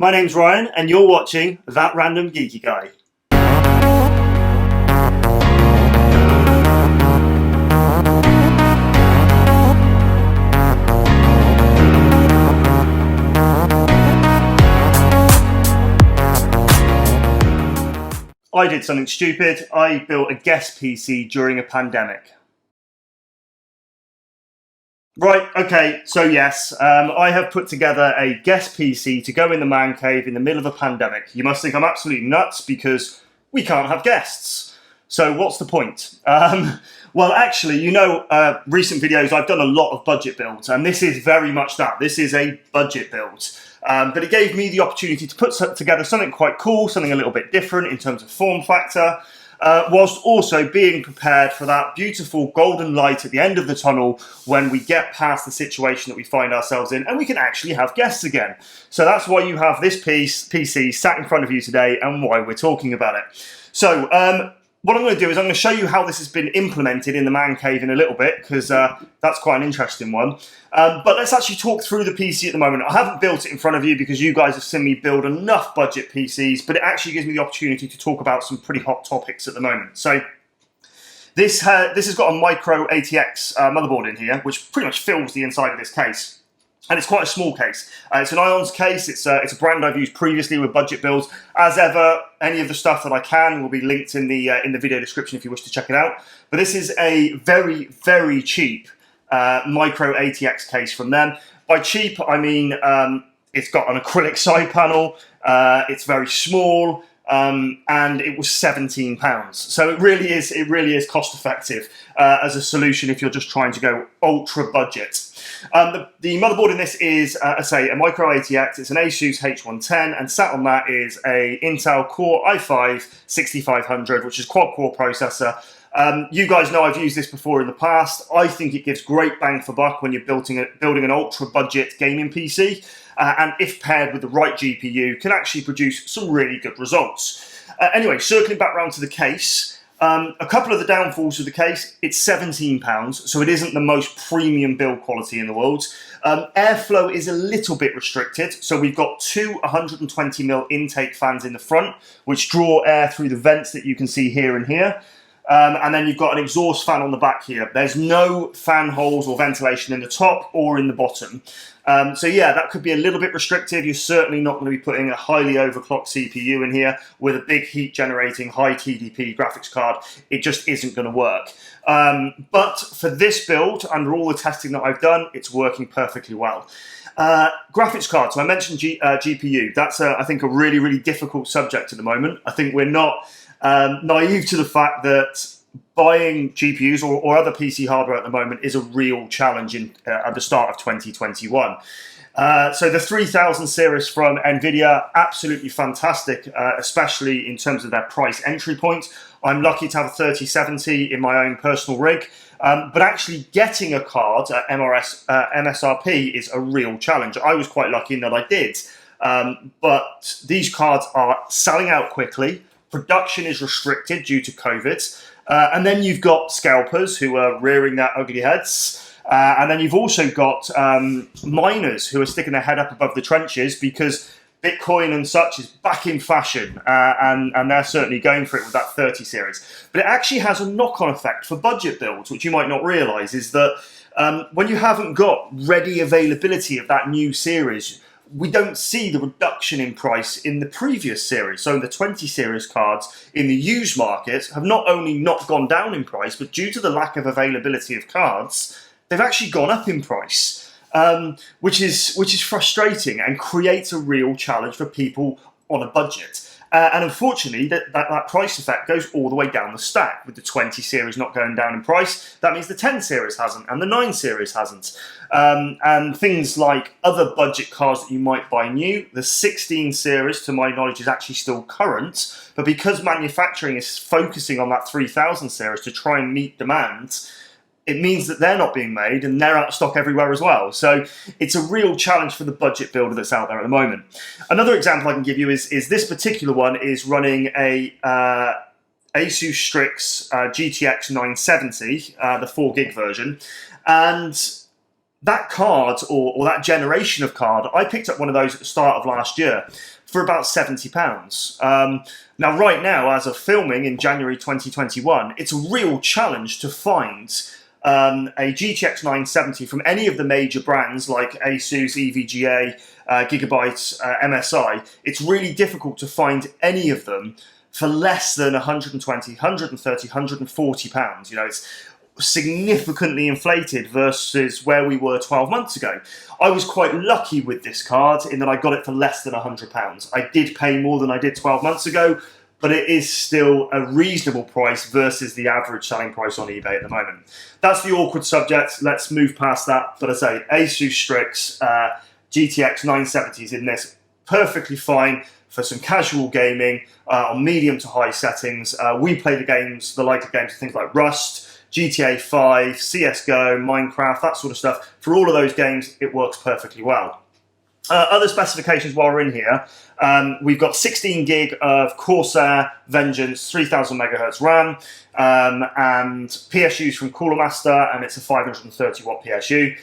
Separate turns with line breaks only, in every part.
My name's Ryan, and you're watching That Random Geeky Guy. I did something stupid. I built a guest PC during a pandemic. Right, okay, so yes, I have put together a guest PC to go in the man cave in the middle of a pandemic. You must think I'm absolutely nuts because we can't have guests. So what's the point? Well, actually, recent videos, I've done a lot of budget builds, and this is very much that. This is a budget build. But it gave me the opportunity to put together something quite cool, something a little bit different in terms of form factor, whilst also being prepared for that beautiful golden light at the end of the tunnel when we get past the situation that we find ourselves in and we can actually have guests again. So that's why you have this PC sat in front of you today and why we're talking about it. So what I'm going to do is I'm going to show you how this has been implemented in the man cave in a little bit, because that's quite an interesting one. But let's actually talk through the PC at the moment. I haven't built it in front of you because you guys have seen me build enough budget PCs, but it actually gives me the opportunity to talk about some pretty hot topics at the moment. So this has got a micro ATX motherboard in here, which pretty much fills the inside of this case. And it's quite a small case. It's an Ions case. It's a brand I've used previously with budget builds. As ever, any of the stuff that I can will be linked in the video description if you wish to check it out. But this is a very, very cheap micro ATX case from them. By cheap, I mean it's got an acrylic side panel. It's very small. And it was £17. So it really is cost effective as a solution if you're just trying to go ultra budget. The motherboard in this is, I say, a micro ATX. It's an Asus H110, and sat on that is a Intel Core i5-6500, which is quad-core processor. You guys know I've used this before in the past. I think it gives great bang for buck when you're building an ultra-budget gaming PC, and if paired with the right GPU, can actually produce some really good results. Anyway, circling back round to the case, a couple of the downfalls of the case: it's £17, so it isn't the most premium build quality in the world. Airflow is a little bit restricted, so we've got two 120mm intake fans in the front, which draw air through the vents that you can see here and here. And then you've got an exhaust fan on the back here. There's no fan holes or ventilation in the top or in the bottom. So yeah, that could be a little bit restrictive. You're certainly not going to be putting a highly overclocked CPU in here with a big heat generating high TDP graphics card. It just isn't going to work. But for this build, under all the testing that I've done, it's working perfectly well. Graphics card, so I mentioned GPU. That's I think a really, really difficult subject at the moment. I think we're not naive to the fact that buying GPUs or other PC hardware at the moment is a real challenge at the start of 2021. So the 3000 series from NVIDIA, absolutely fantastic, especially in terms of their price entry point. I'm lucky to have a 3070 in my own personal rig, but actually getting a card at MSRP is a real challenge. I was quite lucky in that I did, but these cards are selling out quickly. Production is restricted due to COVID. And then you've got scalpers who are rearing their ugly heads. And then you've also got miners who are sticking their head up above the trenches because Bitcoin and such is back in fashion. And they're certainly going for it with that 30 series. But it actually has a knock-on effect for budget builds, which you might not realise, is that when you haven't got ready availability of that new series, we don't see the reduction in price in the previous series. So the 20 series cards in the used market have not only not gone down in price, but due to the lack of availability of cards, they've actually gone up in price, which is frustrating and creates a real challenge for people on a budget. And unfortunately, that price effect goes all the way down the stack. With the 20 series not going down in price, that means the 10 series hasn't, and the 9 series hasn't. And things like other budget cards that you might buy new, the 16 series, to my knowledge, is actually still current, but because manufacturing is focusing on that 3000 series to try and meet demand, it means that they're not being made and they're out of stock everywhere as well. So it's a real challenge for the budget builder that's out there at the moment. Another example I can give you is this particular one is running a Asus Strix GTX 970, the 4 gig version. And that card, or that generation of card, I picked up one of those at the start of last year for about £70. Now, right now, as of filming in January 2021, it's a real challenge to find a GTX 970 from any of the major brands like Asus, EVGA, Gigabyte, MSI. It's really difficult to find any of them for less than 120, 130, 140 pounds. You know, it's significantly inflated versus where we were 12 months ago. I was quite lucky with this card in that I got it for less than £100. I did pay more than I did 12 months ago, but it is still a reasonable price versus the average selling price on eBay at the moment. That's the awkward subject. Let's move past that. But I say, Asus Strix GTX 970s in this, perfectly fine for some casual gaming on medium to high settings. We play the games, the lighter games, things like Rust, GTA 5, CSGO, Minecraft, that sort of stuff. For all of those games, it works perfectly well. Other specifications while we're in here, we've got 16 gig of Corsair Vengeance 3000 megahertz RAM and PSUs from Cooler Master, and it's a 530 watt PSU.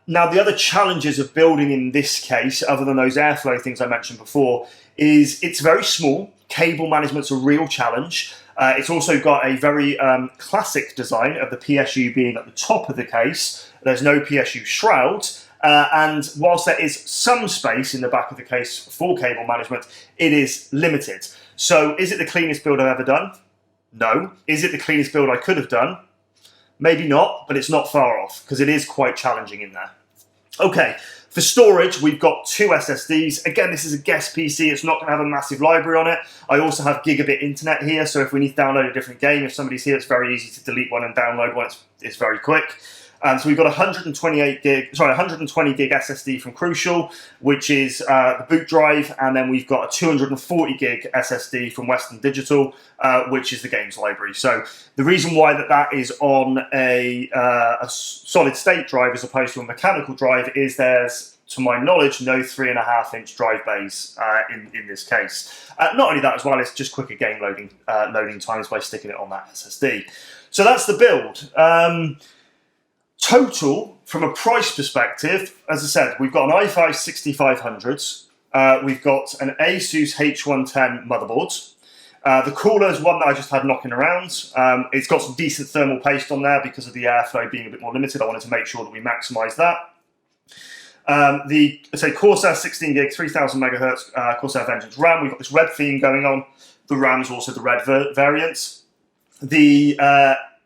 Now, the other challenges of building in this case, other than those airflow things I mentioned before, is it's very small. Cable management's a real challenge. It's also got a very classic design of the PSU being at the top of the case. There's no PSU shroud. And whilst there is some space in the back of the case for cable management, it is limited. So is it the cleanest build I've ever done? No. Is it the cleanest build I could have done? Maybe not, but it's not far off because it is quite challenging in there. Okay, for storage, we've got 2 SSDs. Again, this is a guest PC. It's not going to have a massive library on it. I also have gigabit internet here, so if we need to download a different game, if somebody's here, it's very easy to delete one and download one. It's very quick. So we've got 120 gig SSD from Crucial, which is the boot drive, and then we've got a 240 gig SSD from Western Digital, which is the games library. So the reason why that is on a solid state drive as opposed to a mechanical drive is there's, to my knowledge, no 3.5-inch drive bays in this case. Not only that as well, it's just quicker game loading times by sticking it on that SSD. So that's the build. Total, from a price perspective, as I said, we've got an i5 6500s, we've got an Asus H110 motherboard. The cooler is one that I just had knocking around. It's got some decent thermal paste on there because of the airflow being a bit more limited. I wanted to make sure that we maximise that. Corsair 16 gig, 3000 megahertz Corsair Vengeance RAM. We've got this red theme going on. The RAM's also the red variant. The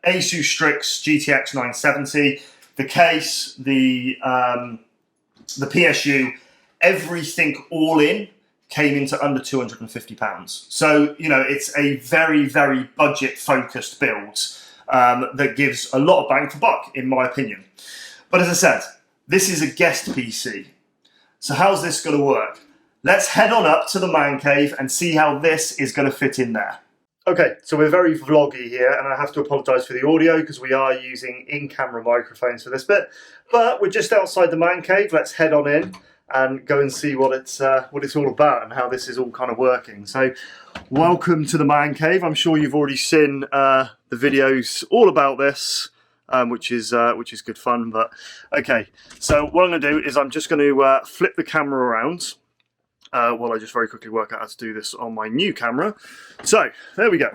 Asus Strix GTX 970, the case, the PSU, everything all in came into under £250. So, you know, it's a very, very budget-focused build that gives a lot of bang for buck, in my opinion. But as I said, this is a guest PC. So how's this going to work? Let's head on up to the man cave and see how this is going to fit in there. Okay, so we're very vloggy here, and I have to apologise for the audio because we are using in-camera microphones for this bit. But we're just outside the man cave. Let's head on in and go and see what it's all about and how this is all kind of working. So, welcome to the man cave. I'm sure you've already seen the videos all about this, which is good fun. But okay, so what I'm going to do is I'm just going to flip the camera around. While I just very quickly work out how to do this on my new camera. So, there we go.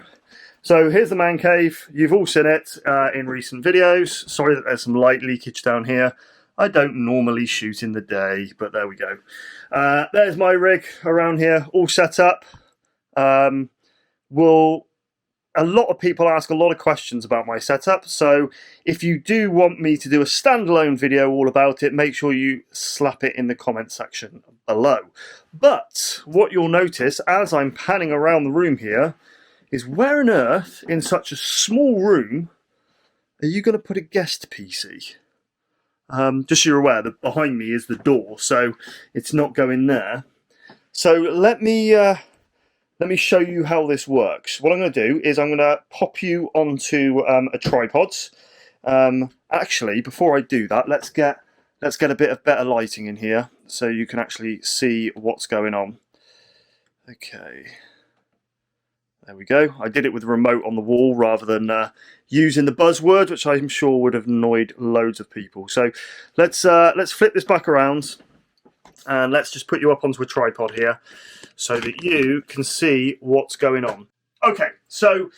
So, here's the man cave. You've all seen it in recent videos. Sorry that there's some light leakage down here. I don't normally shoot in the day, but there we go. There's my rig around here, all set up. A lot of people ask a lot of questions about my setup, so if you do want me to do a standalone video all about it, make sure you slap it in the comment section below. But what you'll notice as I'm panning around the room here is where on earth, in such a small room, are you going to put a guest PC? Just so you're aware that behind me is the door, so it's not going there. So let me show you how this works. What I'm going to do is I'm going to pop you onto a tripod. Actually, before I do that, let's get a bit of better lighting in here so you can actually see what's going on. Okay, There we go. I did it with a remote on the wall rather than using the buzzword, which I'm sure would have annoyed loads of people. So let's flip this back around and let's just put you up onto a tripod here so that you can see what's going on. Okay, so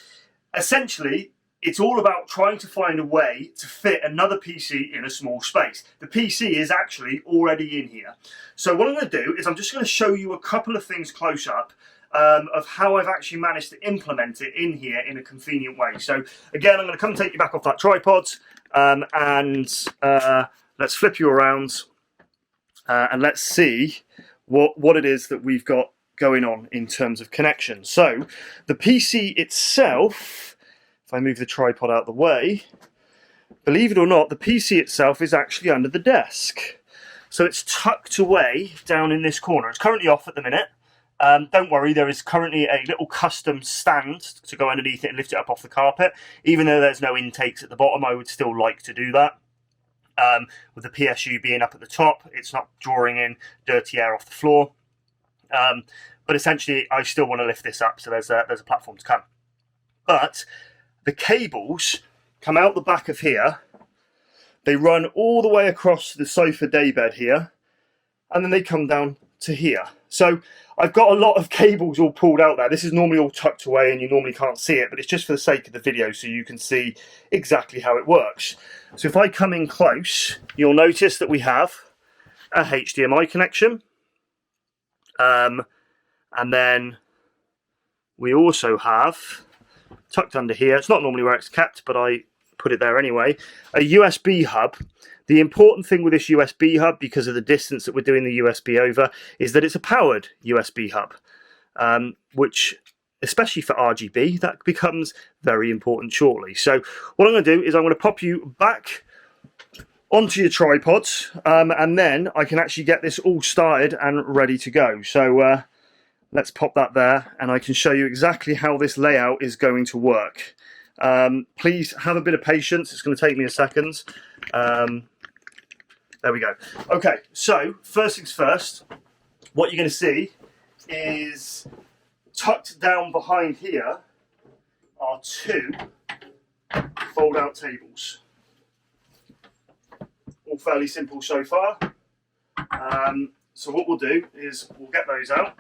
essentially it's all about trying to find a way to fit another PC in a small space. The PC is actually already in here. So what I'm going to do is I'm just going to show you a couple of things close up of how I've actually managed to implement it in here in a convenient way. So again, I'm going to come take you back off that tripod and let's flip you around and let's see what it is that we've got going on in terms of connection. So the PC itself, if I move the tripod out of the way, believe it or not, the PC itself is actually under the desk. So it's tucked away down in this corner. It's currently off at the minute. Don't worry, there is currently a little custom stand to go underneath it and lift it up off the carpet. Even though there's no intakes at the bottom, I would still like to do that. With the PSU being up at the top, it's not drawing in dirty air off the floor. But essentially, I still want to lift this up, so there's a platform to come. But the cables come out the back of here. They run all the way across the sofa daybed here, and then they come down to here. So I've got a lot of cables all pulled out there. This is normally all tucked away and you normally can't see it, but it's just for the sake of the video so you can see exactly how it works. So if I come in close, you'll notice that we have a HDMI connection. And then we also have, tucked under here, it's not normally where it's kept, but I put it there anyway, a USB hub. The important thing with this USB hub, because of the distance that we're doing the USB over, is that it's a powered USB hub, which, especially for RGB, that becomes very important shortly. So what I'm going to do is I'm going to pop you back onto your tripod, and then I can actually get this all started and ready to go. So let's pop that there, and I can show you exactly how this layout is going to work. Please have a bit of patience. It's going to take me a second. There we go. Okay, so first things first, what you're going to see is tucked down behind here are two fold-out tables. All fairly simple so far. So what we'll do is we'll get those out.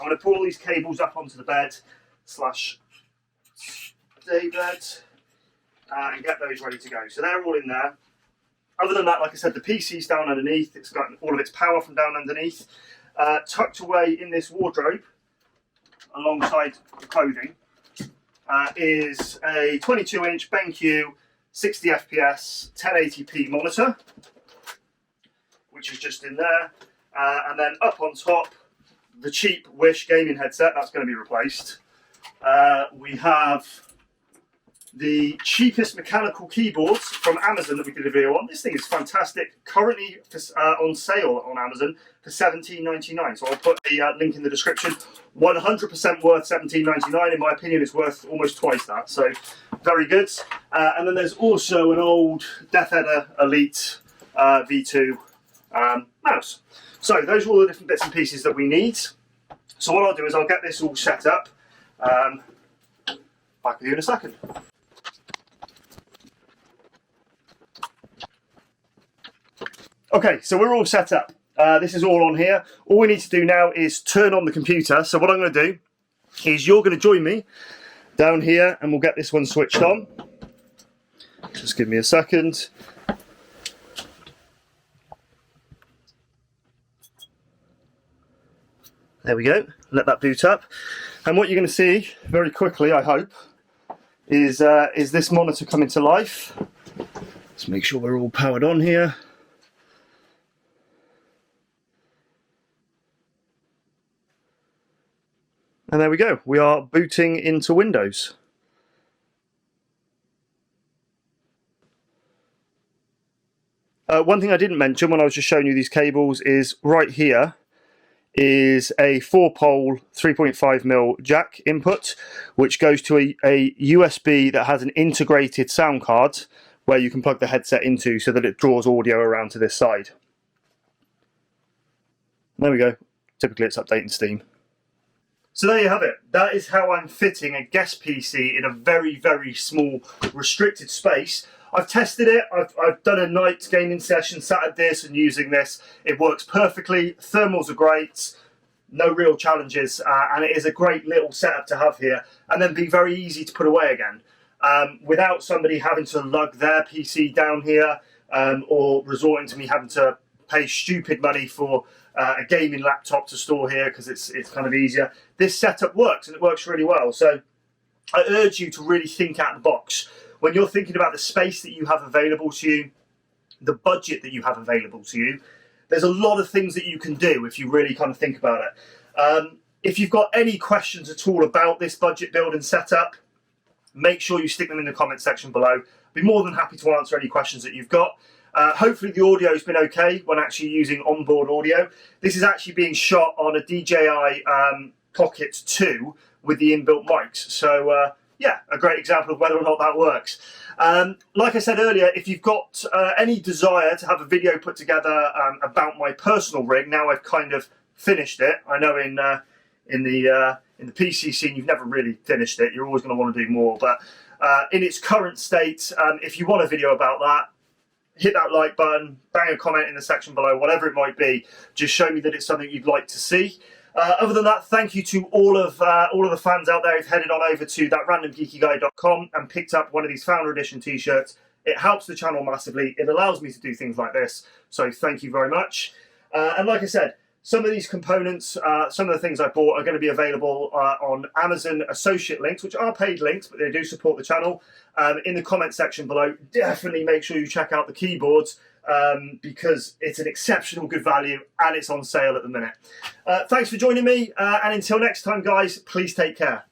I'm going to pull all these cables up onto the bed slash daybed and get those ready to go. So they're all in there. Other than that, like I said, the PC's down underneath. It's got all of its power from down underneath. Tucked away in this wardrobe, alongside the clothing, is a 22-inch BenQ 60 FPS 1080p monitor, which is just in there. And then up on top, the cheap Wish gaming headset. That's going to be replaced. We have the cheapest mechanical keyboards from Amazon that we did a video on. This thing is fantastic. Currently on sale on Amazon for $17.99. So I'll put a link in the description. 100% worth $17.99. In my opinion, it's worth almost twice that. So very good. And then there's also an old Death Adder Elite V2 mouse. So those are all the different bits and pieces that we need. So what I'll do is I'll get this all set up. Back with you in a second. Okay, so we're all set up. This is all on here. All we need to do now is turn on the computer. So what I'm going to do is you're going to join me down here and we'll get this one switched on. Just give me a second. There we go. Let that boot up. And what you're going to see very quickly, I hope, is this monitor coming to life. Let's make sure we're all powered on here. And there we go, we are booting into Windows. One thing I didn't mention when I was just showing you these cables is right here is a 4-pole 3.5mm jack input, which goes to a USB that has an integrated sound card where you can plug the headset into so that it draws audio around to this side. There we go, typically it's updating Steam. So there you have it. That is how I'm fitting a guest PC in a very, very small, restricted space. I've tested it. I've done a night gaming session, sat at this and using this. It works perfectly. Thermals are great. No real challenges. And it is a great little setup to have here. And then be very easy to put away again. Without somebody having to lug their PC down here or resorting to me having to pay stupid money for a gaming laptop to store here because it's kind of easier. This setup works, and it works really well. So I urge you to really think out the box. When you're thinking about the space that you have available to you, the budget that you have available to you, there's a lot of things that you can do if you really kind of think about it. If you've got any questions at all about this budget build and setup, make sure you stick them in the comment section below. I'd be more than happy to answer any questions that you've got. Hopefully the audio's been okay when actually using onboard audio. This is actually being shot on a DJI Pocket 2 with the inbuilt mics. So yeah, a great example of whether or not that works. Like I said earlier, if you've got any desire to have a video put together about my personal rig, now I've kind of finished it. I know in the PC scene you've never really finished it. You're always going to want to do more. But in its current state, if you want a video about that, hit that like button, bang a comment in the section below, whatever it might be. Just show me that it's something you'd like to see. Other than that, thank you to all of the fans out there who've headed on over to thatrandomgeekyguy.com and picked up one of these Founder Edition t-shirts. It helps the channel massively. It allows me to do things like this. So thank you very much. And like I said, some of these components, some of the things I bought are going to be available on Amazon associate links, which are paid links, but they do support the channel. In the comment section below, definitely make sure you check out the keyboards because it's an exceptional good value and it's on sale at the minute. Thanks for joining me, and until next time, guys, please take care.